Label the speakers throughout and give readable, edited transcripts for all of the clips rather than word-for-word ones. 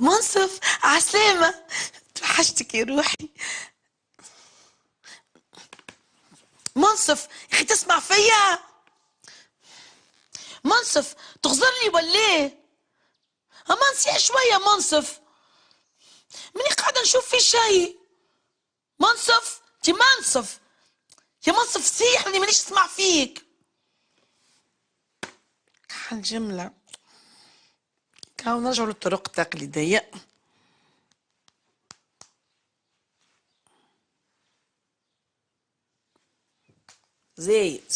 Speaker 1: منصف عسلامة، توحشتك يا روحي. منصف يا أخي تسمع فيا؟ منصف تغزر لي ولا ايه؟ أما نسيح شوية منصف، ماني قاعدة نشوف في شيء. منصف تي منصف يا منصف سيح لاني مانيش اسمع فيك. هالجملة كاو نرجعوا للطرق التقليدية. زايد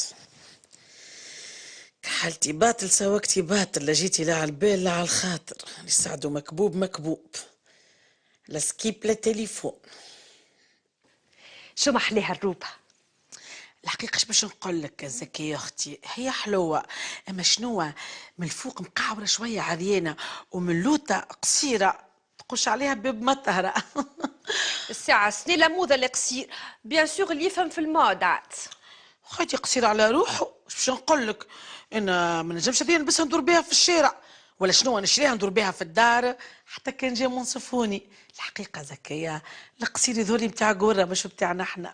Speaker 1: حالتي باطل سواكتي باطل، لا جيتي لا على البال لا على الخاطر، يساعدوا مكبوب مكبوب، لا سكيب لا تليفون.
Speaker 2: شو محليها الروبة؟
Speaker 1: الحقيقة باش نقول لك زكية يا اختي، هي حلوة اما شنو من الفوق مقعورة شوية عريانة ومن لوطة قصيرة تقش عليها باب مطهرة.
Speaker 2: الساعة سنة لموذة القصير بيان سور اللي يفهم في الموضات.
Speaker 1: خايتي قصير على روحه، باش نقول لك انا ما نجمش هذه نلبسها ندور بها في الشارع ولا شنو، نشريها ندور بها في الدار حتى كان جا منصفوني. الحقيقه زكيه القصير يظهرلي نتاع قوره مش بتاعنا احنا.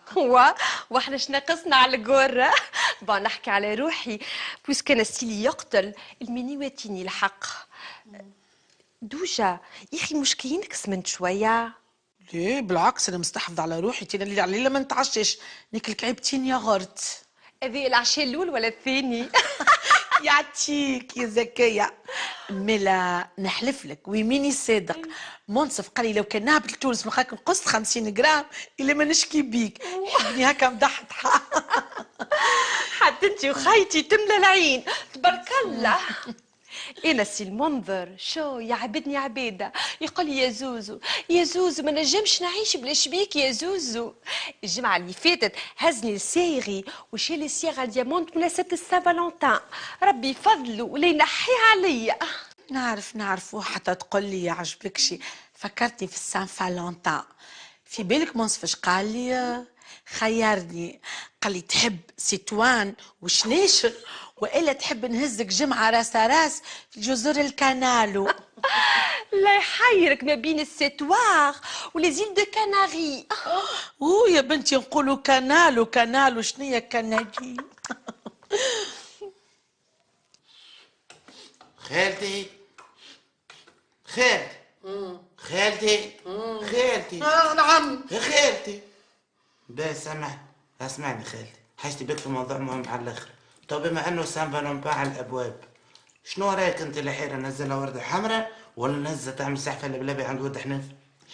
Speaker 2: واحنا اش ناقصنا على القرة؟ بون نحكي على روحي بويس كان ستيلي يقتل الميني واتيني الحق. دوجة يا اخي مش كاينك سمنت شوية؟
Speaker 1: ليه بالعكس انا مستحفظ على روحي، تينا اللي على ما نتعشش ناكل كعيبتين يا غرت.
Speaker 2: هذه العشاء الاول ولا الثاني؟
Speaker 1: يعطيك يا زكية ملا نحلف لك ويميني صادق، منصف قال لي لو كان نهبط لتونس من هكا نقص 50 جرام الا ما نشكي بيك، يحبني هكا مضحضحة.
Speaker 2: حتى انت وخيتي تملى العين تبارك الله. انا سي المنظر شو يعبدني عباده، يقول لي يا زوزو يا زوزو ما نجمش نعيش بلا شبيك يا زوزو. الجمعه اللي فاتت هزني لسايغي وشالي صياغه ديامونت مناسبه السان فالونتان، ربي يفضله ولا ينحيها عليا.
Speaker 1: نعرف وحتى تقول لي يعجبكش، فكرتني في السان فالونتان. في بالك منصف اش قال لي؟ خيرني قال لي تحب سيتوان وشنيشر والا تحب نهزك جمعه راس راس في جزر الكانالو.
Speaker 2: لا يحيرك ما بين السيتوار وليزيل دو كاناري.
Speaker 1: اوه يا بنتي نقولوا كانالو كانالو شنيا كنادي.
Speaker 3: خالتي خالتي خالتي خالتي
Speaker 1: نعم
Speaker 3: يا خالتي. بس اسمعني خالتي، حاجتي بك في موضوع مهم على الاخر. تو بما انه سان فالونتان على الابواب، شنو رايك انت الاخيره نزلها ورده حمراء ولا نزل تعمل سحفه لبلبي عند ولد حنيف؟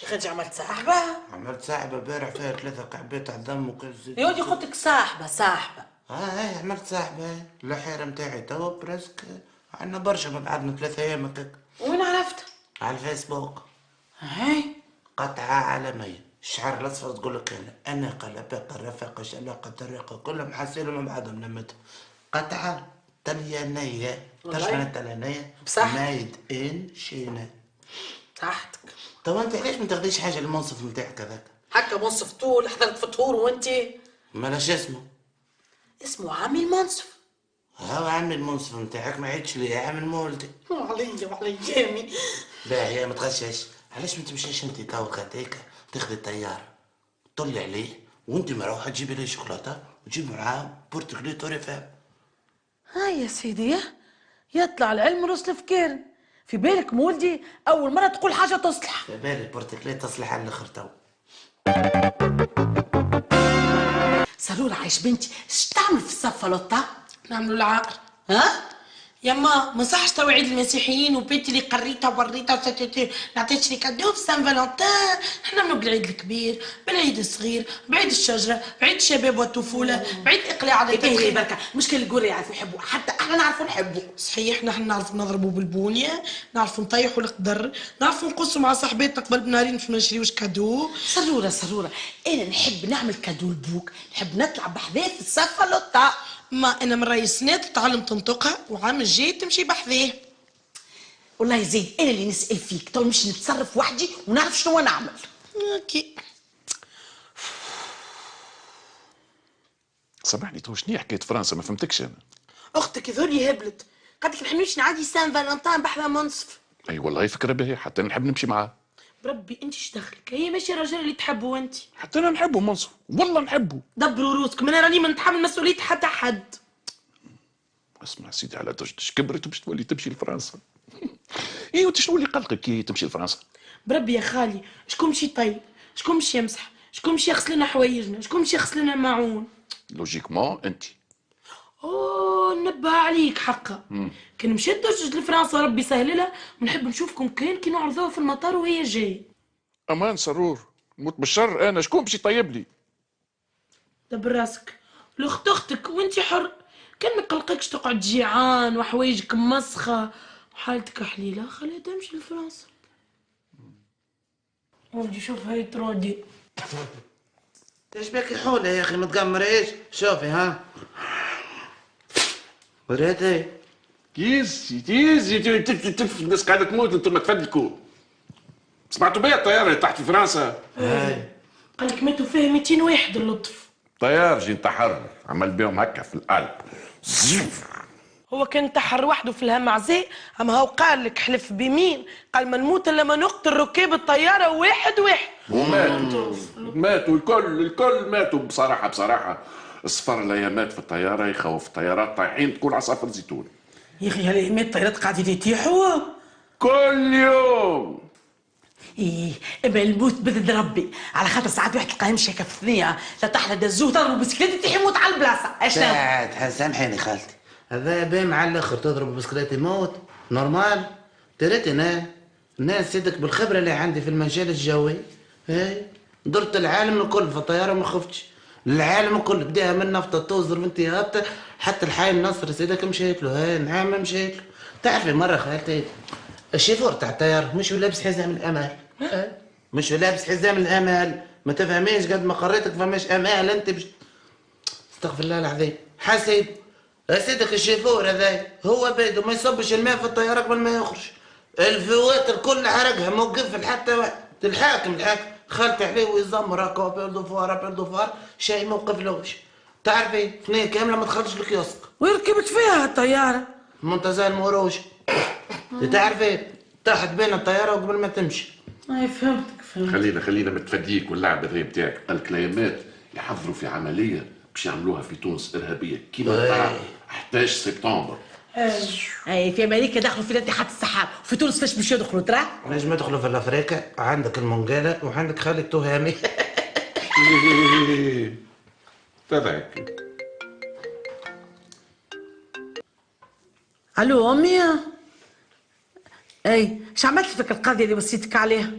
Speaker 1: يا اخي عملت صاحبه؟
Speaker 3: عملت ساحبه بارع فيها 3 قعبات على الدم وكل زيت.
Speaker 1: يا ودي قلت لك صاحبه.
Speaker 3: هاي عملت ساحبه الاخيره متاعي تو برسك عندنا برشا من بعدنا 3 ايام هكاك.
Speaker 1: وين عرفتها؟
Speaker 3: على الفيسبوك.
Speaker 1: هاي
Speaker 3: قطعة عالمية، الشعر الأصفر تقول لك أنا قلباق الرفاق شلاقة الطريقة كلهم حاسينهم من بعضهم نمتهم. قطعة طليانية، تعرف شنو الطليانية؟
Speaker 1: بصح
Speaker 3: مايد إن شينا.
Speaker 1: تحتك.
Speaker 3: طب أنت ليش ما تاخديش حاجة المنصف نتاعك هذاك؟
Speaker 1: هكا منصف طول حضرت فطور وانت
Speaker 3: مالاش اسمه؟
Speaker 1: اسمه عمي المنصف.
Speaker 3: هاو عمي المنصف نتاعك ما عيدش ليا عامل مولدي.
Speaker 1: وعلي جامي.
Speaker 3: باهي ما تغشاش، علاش ما تمشيش انت تو غداك تاخذي الطيارة طلي عليه وانت مروحة تجيبي لي شوكولاتة وتجيبي معاه بورتقالي توري فام.
Speaker 1: هاي يا سيدي يطلع العلم رسل في كيرن، في بالك مولدي اول مره تقول حاجه تصلح.
Speaker 3: في بالي البورتقالي تصلح على الاخر تو.
Speaker 1: سرور عايش بنتي اش تعمل في الصفه لطه؟
Speaker 4: نعملوا العقل.
Speaker 1: ها
Speaker 4: يما ما صحش تو عيد المسيحيين وبنتي اللي قريتها ووريتها وساتتي نعطيتش لي كادو في سان فالونتان. احنا نعملوا بالعيد الكبير بالعيد الصغير بعيد الشجره بعيد الشباب والطفوله بعيد اقلاع على
Speaker 1: ايه بركه مشكل القرى يعرفوا يحبوا حتى احنا نعرفوا نحبوا.
Speaker 4: صحيح نحن نعرفوا نضربوا بالبونيه، نعرفوا نطيحوا القدر، نعرفوا نقصوا مع صاحباتنا قبل بنهارين باش ما نشريوش كادو.
Speaker 1: سرورة انا نحب نعمل كادو لبوك، نحب نطلع بحذاه في الصفه لطه.
Speaker 4: ما انا من راي السنات تعلم تنطقها وعام الجاي تمشي بحذاه.
Speaker 1: والله زين انا اللي نسال فيك تو نمشي نتصرف وحدي ونعرف شنو نعمل.
Speaker 4: اوكي.
Speaker 5: سامحني تو شنو حكايه فرنسا ما فهمتكش انا.
Speaker 4: اختك ذولي هبلت قالت لك نحميش نعدي سان فالنتان بحذا منصف.
Speaker 5: اي والله فكره باهيه، حتى نحب نمشي معاه.
Speaker 4: بربي انت ايش دخلك؟ هي ماشي الرجال اللي تحبه انت.
Speaker 5: حتى انا نحبه منصف، والله نحبه.
Speaker 4: دبروا روسك، من راني ما نتحمل مسؤوليه حتى حد.
Speaker 5: اسمع سيدي، على درجتك كبرت وباش تولي تمشي لفرنسا. ايه وانت شنو اللي قلقك كي تمشي لفرنسا؟
Speaker 4: بربي يا خالي، شكون مشي طيب؟ شكون مشي يمسح؟ شكون مشي يغسل لنا حوايجنا؟ شكون مشي يغسل لنا الماعون؟
Speaker 5: لوجيكمون انت.
Speaker 4: اوه نبه عليك حقا. كان مشيت درجة لفرنسا ربي يسهلها، ونحب نشوفكم كي نعرضوها في المطار وهي جاي.
Speaker 5: امان سرور، موت بالشر انا، شكون باش يطيب لي؟
Speaker 4: دبر راسك، لاخت اختك وانت حر. كان ما قلقكش تقعد جيعان وحوايجك مسخه وحالتك حليله، خليها تمشي لفرنسا. ودي شوف هاي ترودي.
Speaker 3: ايش بك حولة يا اخي متقمر ايش؟ شوفي ها وريتي
Speaker 5: تيزي تف الناس قاعده تموت انتم ما تفدلكوا. سمعتوا بيا الطياره اللي طاحت في فرنسا؟
Speaker 3: هاي
Speaker 4: قال لك ماتوا فيه 200 واحد اللطف.
Speaker 5: طيار جي انتحر، عمل بيهم هكا في القلب.
Speaker 4: هو كان انتحر وحده في الهمعزة، اما هو قال لك حلف بمين؟ قال ما نموت الا ما نقتل ركاب الطياره واحد.
Speaker 5: وماتوا الكل ماتوا. بصراحه السفر الايامات في الطياره يخوف. الطيارات طايحين تكون عصافر زيتون.
Speaker 4: يا اخي هالايامات الطيارات قاعدين يطيحوا
Speaker 5: كل يوم.
Speaker 1: ايه ابا الموت بذن ربي، على خاطر ساعات واحد تلقاه يمشي هكا في الثنيه لا تحلى دزوه تضرب بسكليت يطيح يموت على البلاصه. اشنو؟
Speaker 3: سامحيني خالتي، هذا باين على الاخر تضرب بسكليت يموت نورمال. تريت انا الناس سيدك بالخبره اللي عندي في المجال الجوي، هاي درت العالم الكل في الطياره ما خفتش. العالم الكل بداها من نفط توزر وانت هابطه حتى الحي النصر سيدك مشيت له. هاي نعم مشيت له. تعرفي مره خالتي الشيفور تاع الطياره مش لابس حزام الأمان، مش لابس حزام الأمان. ما تفهميش قد ما قريتك فماش أمان انت استغفر الله العظيم. حسيب سيدك الشيفور هذا هو بيده ما يصبش الماء في الطياره قبل ما يخرج. الفواتر كل حرقها موقف حتى واحد. الحاكم خالت عليه ويزمر هكا بيردوفار شيء ما وقفلوش. تعرفي ثنيه كامله ما تخرجش الكيوسك.
Speaker 4: وركبت فيها الطياره
Speaker 3: منتزه الموروج. تعرفي طاحت بين الطياره وقبل ما تمشي.
Speaker 4: اي فهمتك.
Speaker 5: خلينا متفديك واللعبه ذي بتاعك. قالك الايامات يحضروا في عمليه باش يعملوها في تونس ارهابيه كيما تاع 11 سبتمبر.
Speaker 1: اي في امريكا دخلوا في ناطحات السحاب، وفي تونس فاش باش يدخلوا ترى؟
Speaker 3: نجم يدخلوا في الافريقيا. عندك المونجاله وعندك خالد التهامي.
Speaker 5: تذاك.
Speaker 1: الو امي. اي اش عملت فيك القضيه اللي وصيتك عليها؟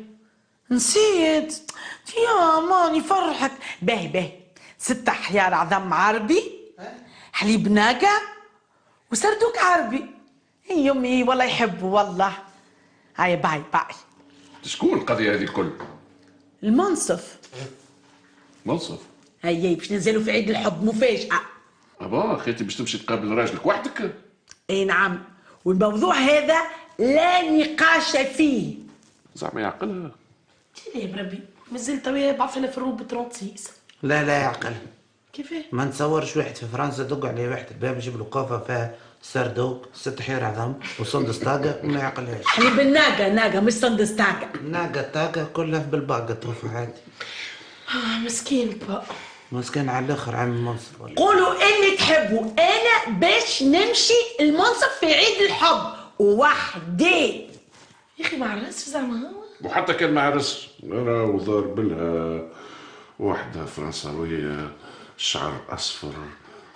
Speaker 1: نسيت يا ماني فرحك. باهي 6 حيار عظم عربي، حليب ناقه وسردوك عربي. اي امي والله يحبوا والله. هاي باي.
Speaker 5: شكون القضيه هذه الكل؟
Speaker 1: المنصف.
Speaker 5: منصف؟
Speaker 1: هي باش ننزلوا في عيد الحب مفاجأة.
Speaker 5: خيتي باش تمشي تقابل راجلك وحدك؟
Speaker 1: اي نعم، والموضوع هذا لا نقاش فيه.
Speaker 5: زعما يعقلها؟
Speaker 4: يا بربي مازال توي بعرفنا في الروب 36.
Speaker 3: لا يعقل.
Speaker 4: كيفاه؟
Speaker 3: ما نتصورش واحد في فرنسا دق عليه واحد الباب يجيب له قوفه فيها سردوك 6 حيار عظم وسندس طاقه وما يعقلهاش.
Speaker 1: حليب الناقة مش سندس طاقة.
Speaker 3: طاقه كلها في بالباقه توفى عادي.
Speaker 4: مسكين با.
Speaker 3: مسكين على الاخر عم المنصف.
Speaker 1: قولوا اني تحبوا انا باش نمشي المنصف في عيد الحب وحدي.
Speaker 4: يا اخي ما عرفتش زعما هو.
Speaker 5: وحتى كان ما عرس راهو ضارب لها واحدة فرنساوية الشعر أصفر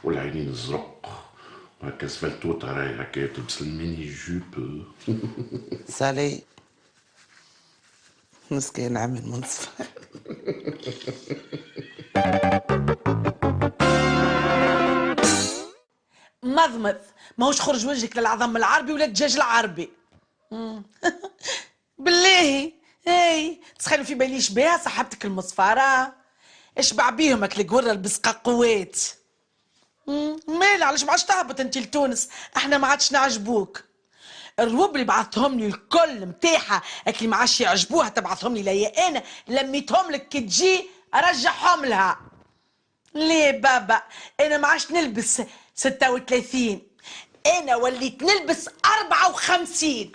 Speaker 5: والعينين الزرق وهكا سفلتوطة راهي هكا تلبس الميني جوب.
Speaker 3: سالي مسكين عم المنصف.
Speaker 1: مضمض ماهوش خرج وجهك للعظم العربي ولا الدجاج العربي. بالله اي تسخنوا في باليش بها صاحبتك المصفارة. اشبع بيهم هاك القورة البسقاقوات. مالي علاش ما عادش تهبط انت لتونس؟ احنا ما عادش نعجبوك. الروب اللي بعثهم لي الكل متاحة هاك اللي ما عادش يعجبوها تبعثهم لي ليا انا لميتهم لك كي تجي ارجعهم لها. ليه بابا انا ما عادش نلبس 36، انا وليت نلبس 54.